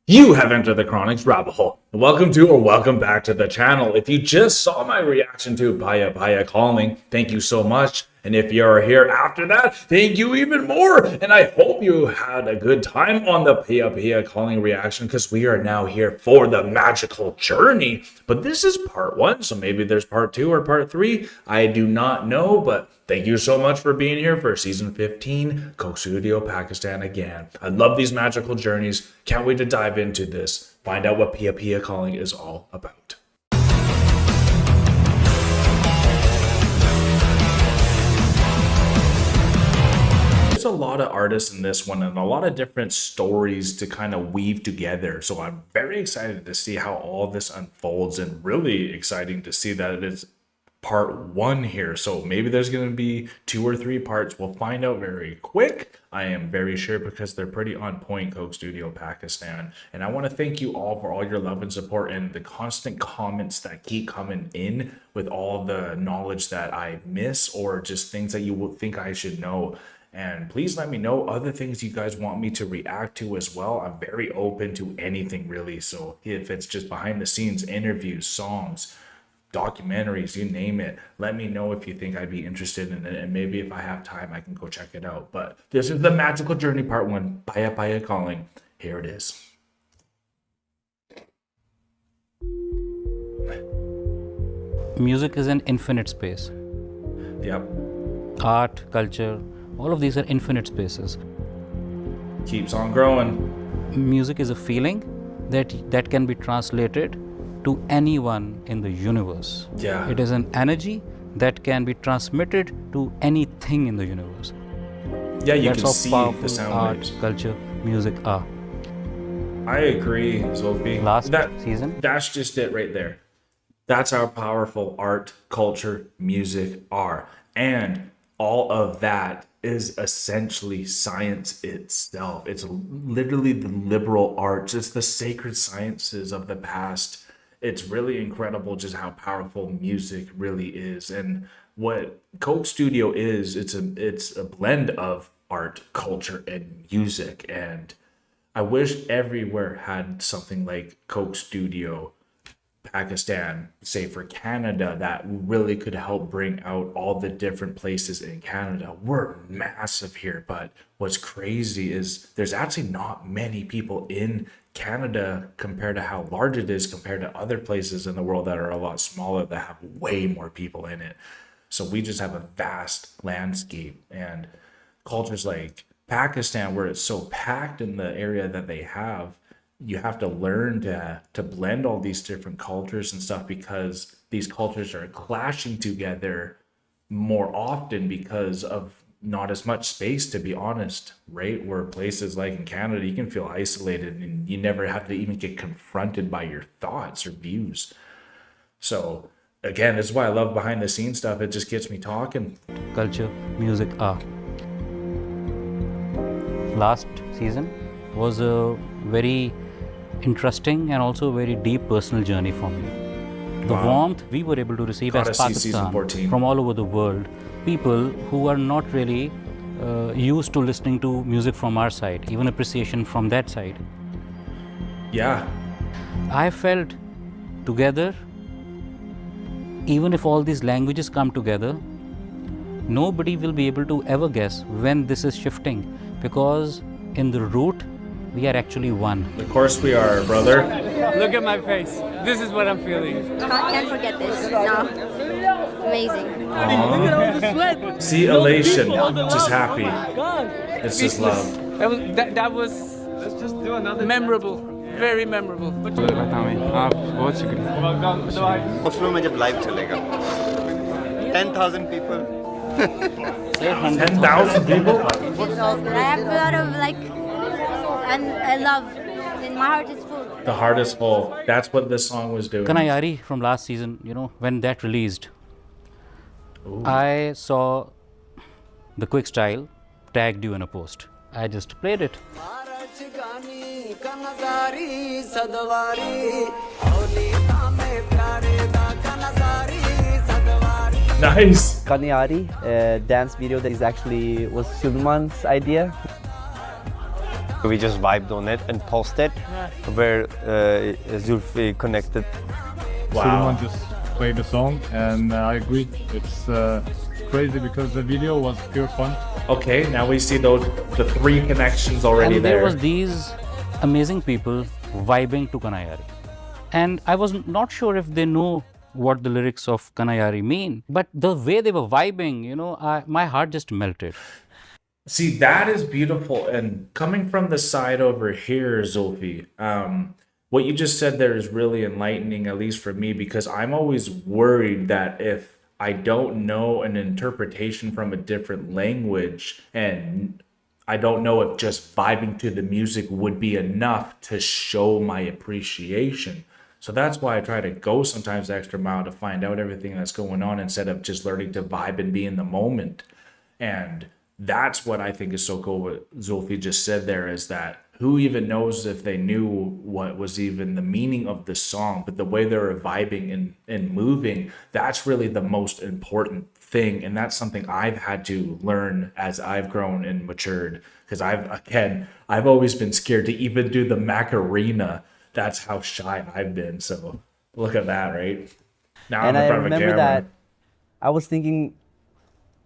You have entered the Chronic's rabbit hole. Welcome to or welcome back to the channel. If you just saw my reaction to Piya calling, thank you so much. And if you're here after that, thank you even more. And I hope you had a good time on the Piya calling reaction because we are now here for the magical journey. But this is part 1, so maybe there's part 2 or part 3. I do not know, but thank you so much for being here for season 15, Coke Studio Pakistan again. I love these magical journeys. Can't wait to dive into this. Find out what Piya calling is all about. There's a lot of artists in this one and a lot of different stories to kind of weave together. So I'm very excited to see how all this unfolds and really exciting to see that it is part 1 here. So maybe there's going to be 2 or 3 parts. We'll find out very quick. I am very sure because they're pretty on point, Coke Studio Pakistan. And I want to thank you all for all your love and support and the constant comments that keep coming in with all the knowledge that I miss or just things that you would think I should know. And please let me know other things you guys want me to react to as well. I'm very open to anything really. So if it's just behind the scenes, interviews, songs, documentaries, you name it, let me know if you think I'd be interested in it. And maybe if I have time, I can go check it out. But this is the magical journey part 1, Piya calling. Here it is. Music is an infinite space. Yep. Art, culture, all of these are infinite spaces. Keeps on growing. Music is a feeling that can be translated to anyone in the universe. Yeah. It is an energy that can be transmitted to anything in the universe. Yeah, you That's can how see powerful the sound art, waves. culture, music are. I agree, Sophie. Last season? That's just it right there. That's how powerful art, culture, music are. And all of that is essentially science itself. It's literally the liberal arts. It's the sacred sciences of the past. It's really incredible just how powerful music really is. And what Coke Studio is, it's a blend of art, culture, and music. And I wish everywhere had something like Coke Studio Pakistan, say for Canada, that really could help bring out all the different places in Canada. We're massive here, but what's crazy is there's actually not many people in Canada compared to how large it is compared to other places in the world that are a lot smaller that have way more people in it. So we just have a vast landscape, and cultures like Pakistan, where it's so packed in the area that they have, you have to learn to blend all these different cultures and stuff because these cultures are clashing together more often because of not as much space, to be honest, right? Where places like in Canada, you can feel isolated and you never have to even get confronted by your thoughts or views. So again, this is why I love behind the scenes stuff. It just gets me talking. Culture, music, art. Last season was a very interesting and also very deep personal journey for me. The warmth we were able to receive as Pakistan from all over the world, people who are not really used to listening to music from our side, even appreciation from that side. Yeah. I felt together, even if all these languages come together, nobody will be able to ever guess when this is shifting, because in the root, we are actually one. Of course we are, brother. Look at my face. This is what I'm feeling. Can't forget this. No. Amazing. Look at all the sweat. See, elation, just happy. God. It's just love. That was Let's just do another memorable. Very memorable. बहुत शुक्रिया। उसमें में जब live चलेगा 10,000 people 10,000 people? I have a lot of and I love. And my heart is full. The heart is full. That's what this song was doing. Kanayari from last season, when that released, I saw the quick style tagged you in a post. I just played it. Nice. Kanayari dance video that is actually was Sulman's idea. We just vibed on it and posted where Zulfi connected. Wow. Suleiman just played the song, and I agree. It's crazy because the video was pure fun. Okay, now we see the 3 connections already and there. there was these amazing people vibing to Kanayari. And I was not sure if they know what the lyrics of Kanayari mean, but the way they were vibing, you know, my heart just melted. See, that is beautiful. And coming from the side over here, Zulfi, what you just said there is really enlightening, at least for me, because I'm always worried that if I don't know an interpretation from a different language, and I don't know if just vibing to the music would be enough to show my appreciation. So that's why I try to go sometimes the extra mile to find out everything that's going on instead of just learning to vibe and be in the moment. And that's what I think is so cool what Zulfi just said there, is that who even knows if they knew what was even the meaning of the song, but the way they were vibing and moving, that's really the most important thing. And that's something I've had to learn as I've grown and matured, because I've always been scared to even do the Macarena. That's how shy I've been. So look at that, right? Now And I'm in I front of a remember camera. that I was thinking,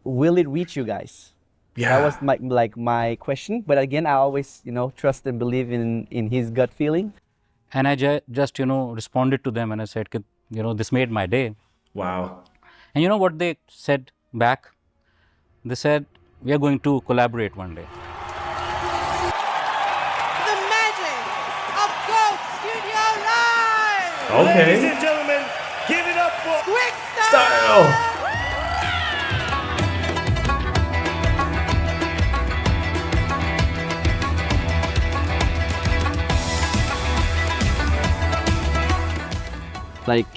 will it reach you guys? Yeah. That was my question. But again, I always, trust and believe in his gut feeling. And I just, responded to them and I said, this made my day. Wow. And you know what they said back? They said, we are going to collaborate one day. The magic of Goat Studio Live! Okay. Ladies and gentlemen, give it up for Quick Style.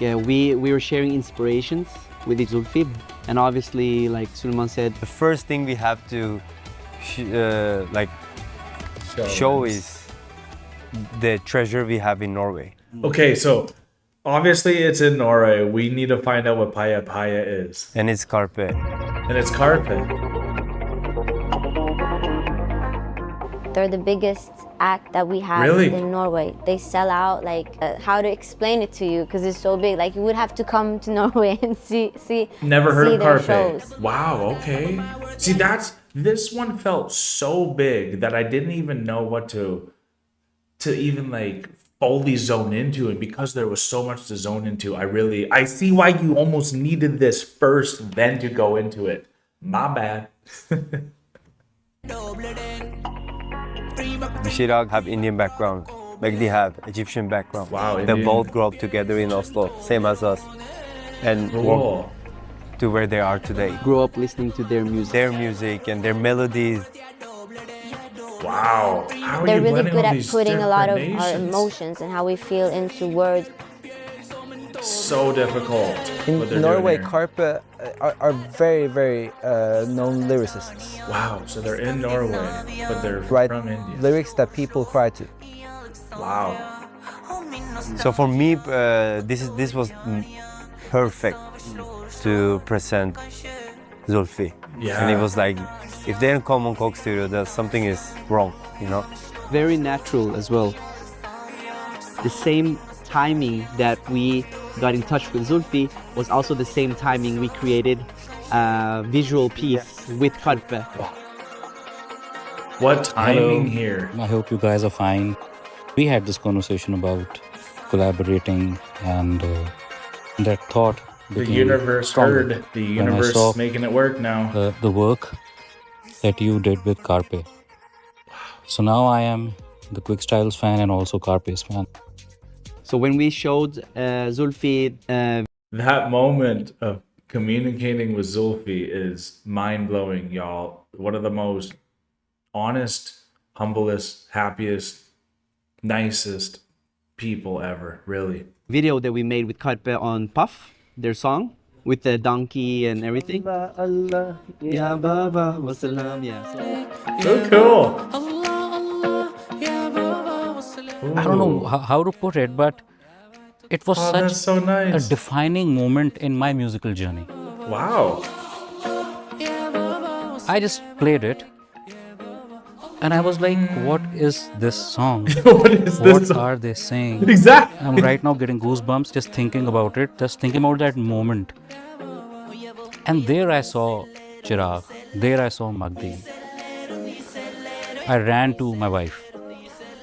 We were sharing inspirations with Zulfi, and obviously, like Suleiman said, The first thing we have to show is the treasure we have in Norway. Okay, so obviously it's in Norway. We need to find out what Piya is. And it's Karpe. And it's Karpe. They're the biggest act that we have Really? in Norway. They sell out, how to explain it to you, because it's so big. Like, you would have to come to Norway and see Never heard see of their Karpe. shows. Wow, okay. See, this one felt so big that I didn't even know what to even fully zone into, and because there was so much to zone into, I see why you almost needed this first, then to go into it. My bad. Bishirag have Indian background. Magdi have Egyptian background. Wow, They Indian. both grew up together in Oslo, same as us. And Cool. work to where they are today. grew up listening to their music. Their music and their melodies. Wow. How are They're you really blending good all at these putting a lot of different our nations? emotions and how we feel into words. So difficult. In what they're Norway, doing here. Karpe are very, very known lyricists. Wow, so they're in Norway, but they're Write from India. lyrics that people cry to. Wow. So for me, this was perfect to present Zulfi. Yeah. And it was like, if they don't come on Coke Studio, then something is wrong, Very natural as well. The same timing that we got in touch with Zulfi was also the same timing we created a visual piece with Karpe. What timing Hello. here? I hope you guys are fine. We had this conversation about collaborating, and that thought The became universe stronger heard. The when I universe saw is making it work now. the work that you did with Karpe. So now I am the Quick Styles fan and also Karpe's fan. So when we showed Zulfi That moment of communicating with Zulfi is mind-blowing, y'all. One of the most honest, humblest, happiest, nicest people ever, really. video that we made with Karpe on Puff, their song, with the donkey and everything. Ya Baba wa salam, yeah. So cool. I don't know how to put it, but it was Oh, such that's so nice. a defining moment in my musical journey. Wow. I just played it, And I was like, what is this song? What is What this? are they saying? Exactly. I'm right now getting goosebumps just thinking about it, just thinking about that moment. And there I saw Chirag, there I saw Magdi. I ran to my wife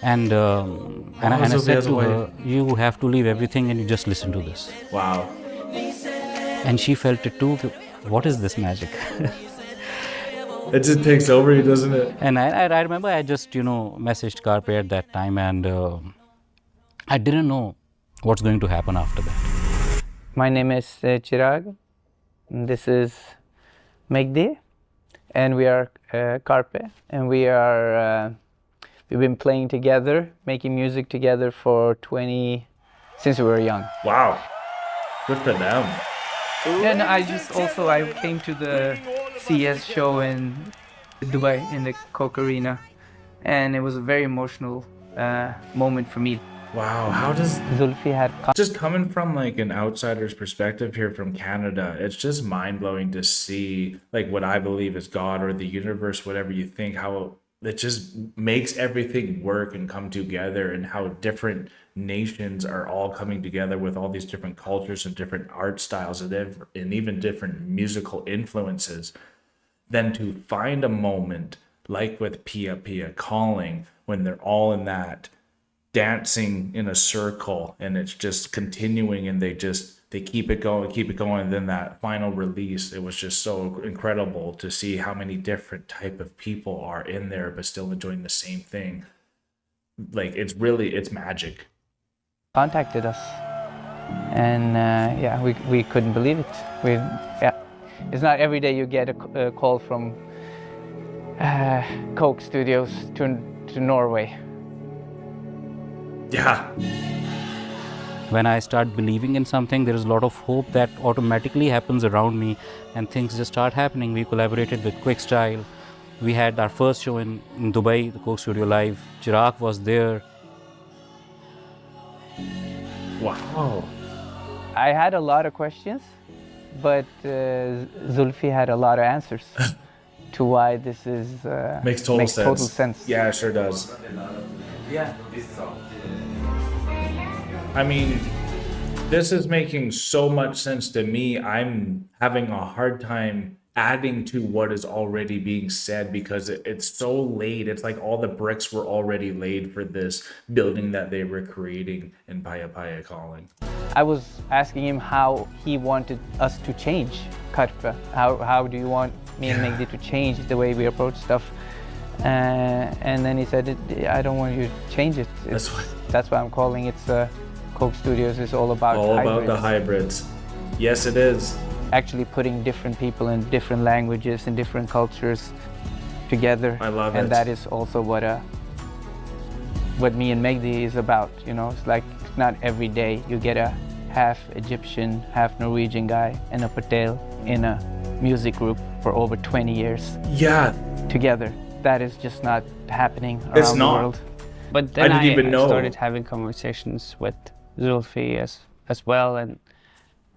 and I said to her, you have to leave everything and you just listen to this. Wow. And she felt it too. What is this magic? It just takes over you, doesn't it? And I remember I just, messaged Karpe at that time, and I didn't know what's going to happen after that. My name is Chirag. This is Megdi, and we are Karpe, and we've been playing together, making music together for since we were young. Wow. Good for them. And I came to the CS show in Dubai in the Coke Arena, and it was a very emotional moment for me. Wow, how does Zulfi had just coming from like an outsider's perspective here from Canada, it's just mind-blowing to see like what I believe is God or the universe, whatever you think, how it just makes everything work and come together, and how different nations are all coming together with all these different cultures and different art styles and even different musical influences. Then to find a moment like with Piya calling, when they're all in that dancing in a circle and it's just continuing, and they keep it going, and then that final release, it was just so incredible to see how many different type of people are in there but still enjoying the same thing. Like it's magic. Contacted us, and we couldn't believe it. It's not every day you get a call from Coke Studios to Norway. Yeah. When I start believing in something, there is a lot of hope that automatically happens around me, and things just start happening. We collaborated with Quick Style. We had our first show in Dubai, the Coke Studio Live. Chirag was there. Wow. I had a lot of questions, but Zulfi had a lot of answers to why this makes total sense. Yeah, it sure does. Yeah. I mean, this is making so much sense to me. I'm having a hard time adding to what is already being said because it's so laid. It's like all the bricks were already laid for this building that they were creating in Piya calling. I was asking him how he wanted us to change Karpe. How do you want me and Megdi to change the way we approach stuff? And then he said, I don't want you to change it. That's why I'm calling it Coke Studios is all about the hybrids. Yes, it is. Actually putting different people in different languages and different cultures together. I love it. And that is also what me and Megdi is about. It's like not every day you get a half Egyptian, half Norwegian guy and a Patel in a music group for over 20 years. Yeah. Together. That is just not happening around the world. But then I started having conversations with Zulfi as well, and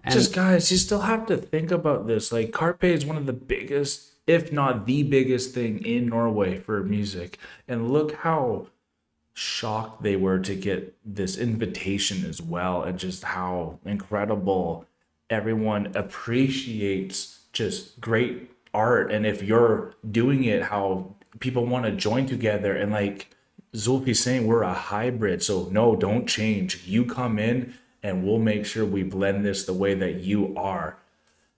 just guys, you still have to think about this. Like Karpe is one of the biggest, if not the biggest thing in Norway for music, and look how shocked they were to get this invitation as well, and just how incredible everyone appreciates just great art. And if you're doing it, how people want to join together, and like Zulfi's saying, we're a hybrid, so no, don't change. You come in and we'll make sure we blend this the way that you are.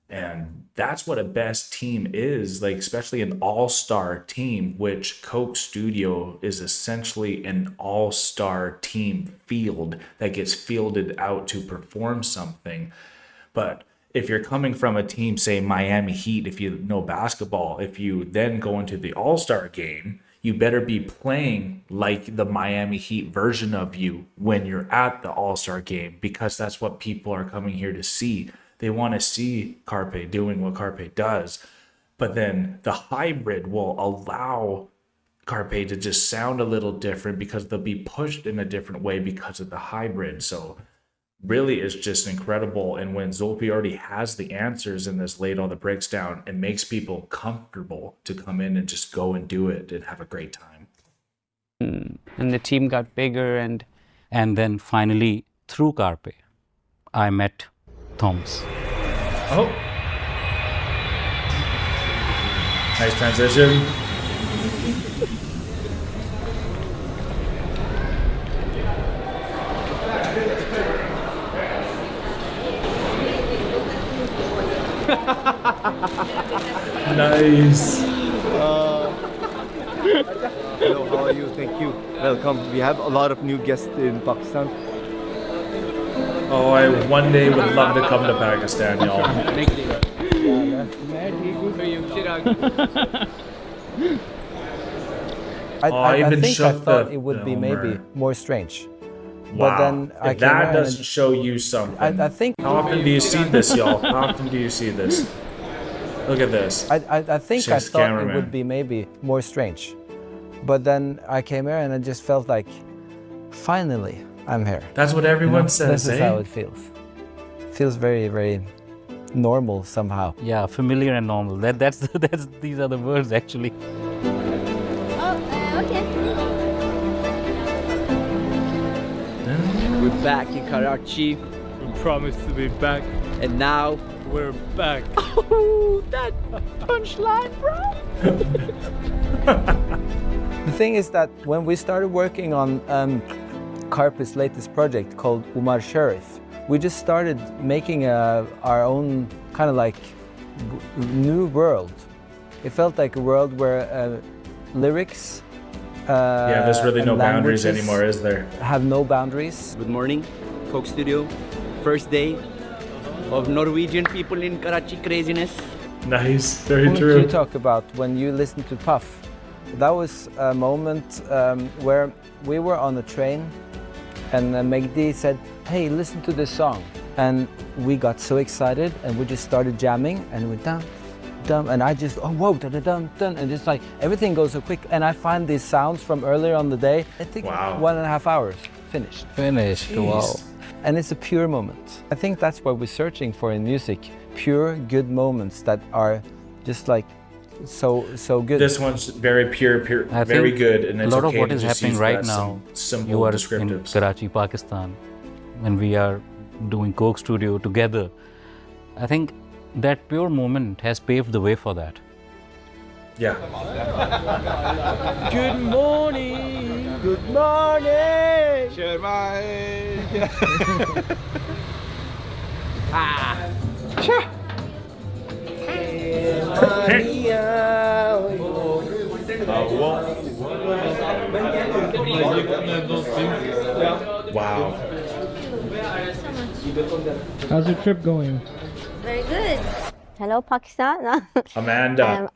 And that's what a best team is, like especially an all-star team, which Coke Studio is essentially an all-star team field that gets fielded out to perform something. But if you're coming from a team, say Miami Heat, if you know basketball, if you then go into the all-star game, you better be playing like the Miami Heat version of you when you're at the all-star game, because that's what people are coming here to see. They want to see Karpe doing what Karpe does. But then the hybrid will allow Karpe to just sound a little different because they'll be pushed in a different way because of the hybrid. So really it's just incredible. And when Zulfi already has the answers and has laid all the bricks down, it makes people comfortable to come in and just go and do it and have a great time. And the team got bigger, and then finally, through Karpe, I met Thomas. Oh. Nice transition. Nice. Hello, how are you? Thank you. Welcome. We have a lot of new guests in Pakistan. Oh, I one day would love to come to Pakistan, y'all. I think I thought it would be maybe more strange. Wow. But then if that doesn't show you something. I think. How often do you see this, y'all? How often do you see this? Look at this. I think I thought it would be maybe more strange. But then I came here and I just felt like, finally, I'm here. That's what everyone says, This is how it feels. Feels very, very normal somehow. Yeah, familiar and normal. These are the words actually. Okay. We're back in Karachi. We promised to be back. And now we're back. Oh, that punchline, bro! The thing is that when we started working on Karpe's latest project called Umar Sharif, we just started making our own kind of like new world. It felt like a world where lyrics there's really no boundaries anymore, is there? Have no boundaries. Good morning, Coke Studio. First day of Norwegian people in Karachi craziness. Nice, very What true. you talk about when you listen to Puff? That was a moment where we were on a train and Megdi said, hey, listen to this song. And we got so excited and we just started jamming and we dum, dum, and I just, oh, whoa, da da dum, dum, and just like everything goes so quick. And I find these sounds from earlier on the day, I think 1.5 hours, finished. Finished, wow. And it's a pure moment. I think that's what we're searching for in music, pure, good moments that are just like so good. This one's very pure, very good, and it's a lot okay of what to is just happening use right that now. simple You are descriptives. in Karachi, Pakistan, and we are doing Coke Studio together. I think that pure moment has paved the way for that. Yeah. Good morning. Good morning. Sure. Wow. How's your trip going? Very good. Hello, Pakistan. Amanda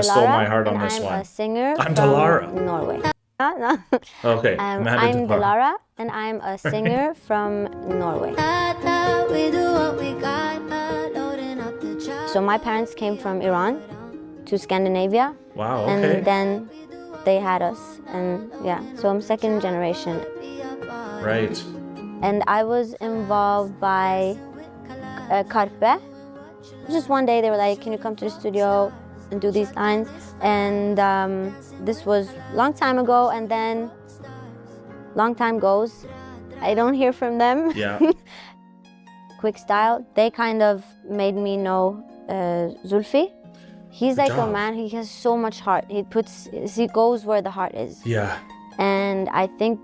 stole my heart on this one. I'm a singer I'm from Delara. Norway. Okay, I'm Delara. Delara, and I'm a singer from Norway. So my parents came from Iran to Scandinavia. Wow, okay. And then they had us, and yeah, so I'm second generation. Right. And I was involved by Karpe. Just one day they were like, can you come to the studio and do these lines? And this was a long time ago, and then long time goes. I don't hear from them. Yeah. Quick Style, they kind of made me know Zulfi. He's Good like job. a man, he has so much heart. He goes where the heart is. Yeah. And I think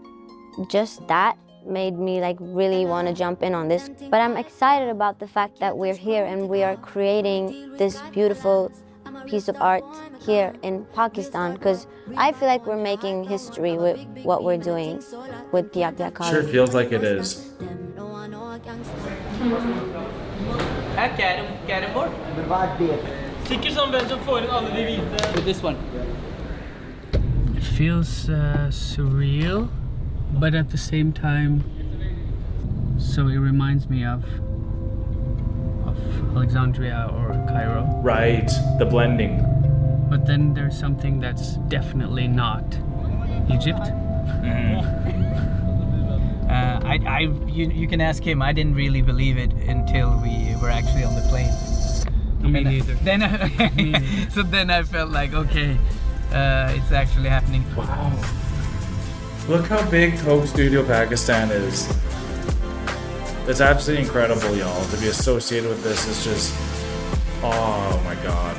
just that made me like really want to jump in on this. But I'm excited about the fact that we're here and we are creating this beautiful piece of art here in Pakistan, because I feel like we're making history with what we're doing with Piya College. Sure feels like it is. With this one. it feels surreal, but at the same time, so it reminds me of Alexandria or Cairo. Right, the blending. But then there's something that's definitely not Egypt. You can ask him. I didn't really believe it until we were actually on the plane. Me neither. So then I felt like, okay, it's actually happening. Wow. Look how big Coke Studio Pakistan is. It's absolutely incredible, y'all. To be associated with this is just, oh my god.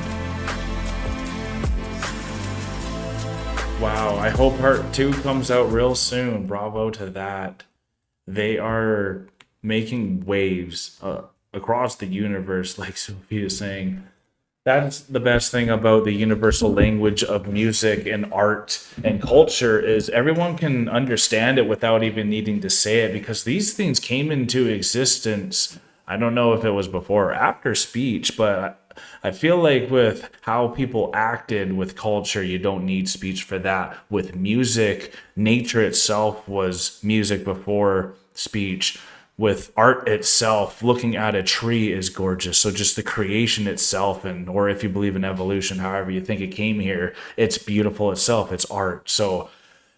Wow, I hope part 2 comes out real soon. Bravo to that. They are making waves across the universe, like Sophie is saying. That's the best thing about the universal language of music and art and culture is everyone can understand it without even needing to say it, because these things came into existence. I don't know if it was before or after speech, but I feel like with how people acted with culture, you don't need speech for that. With music, nature itself was music before speech. With art itself, looking at a tree is gorgeous. So just the creation itself, and or if you believe in evolution, however you think it came here, it's beautiful itself. It's art. So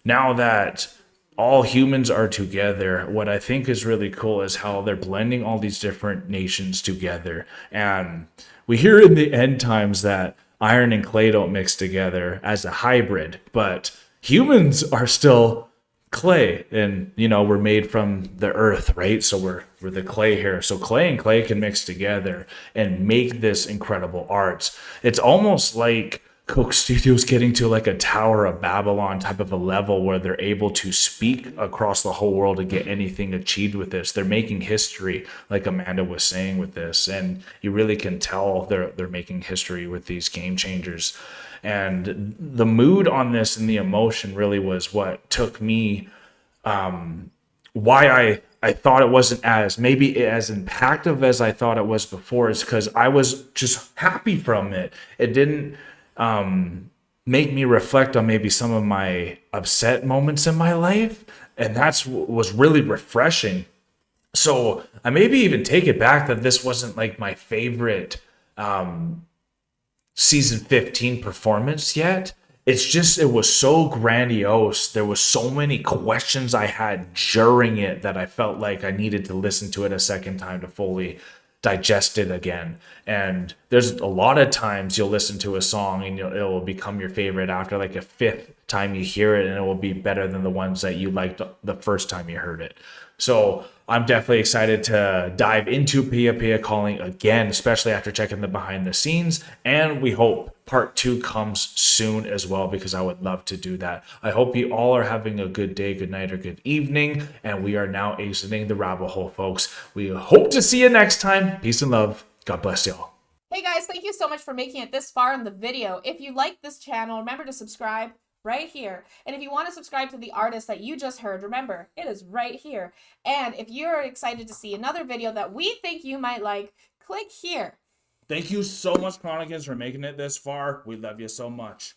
now that all humans are together, what I think is really cool is how they're blending all these different nations together. And we hear in the end times that iron and clay don't mix together as a hybrid, but humans are still clay, and we're made from the earth, right? So we're the clay here. So clay and clay can mix together and make this incredible art. It's almost like Coke Studios getting to like a Tower of Babylon type of a level where they're able to speak across the whole world and get anything achieved with this. They're making history, like Amanda was saying, with this, and you really can tell they're making history with these game changers. And the mood on this and the emotion really was what took me, why I thought it wasn't as maybe as impactful as I thought it was before, is because I was just happy from it. It didn't make me reflect on maybe some of my upset moments in my life, and that's was really refreshing. So I maybe even take it back that this wasn't like my favorite season 15 performance yet. It's just, it was so grandiose. There was so many questions I had during it that I felt like I needed to listen to it a second time to fully digest it again. And there's a lot of times you'll listen to a song and it will become your favorite after like a fifth time you hear it, and it will be better than the ones that you liked the first time you heard it. So I'm definitely excited to dive into Piya Calling again, especially after checking the behind the scenes. And we hope part 2 comes soon as well, because I would love to do that. I hope you all are having a good day, good night, or good evening. And we are now exiting the rabbit hole, folks. We hope to see you next time. Peace and love. God bless y'all. Hey guys, thank you so much for making it this far in the video. If you like this channel, remember to subscribe right here. And if you want to subscribe to the artist that you just heard, remember, it is right here. And if you're excited to see another video that we think you might like, click here. Thank you so much, Chronicans, for making it this far. We love you so much.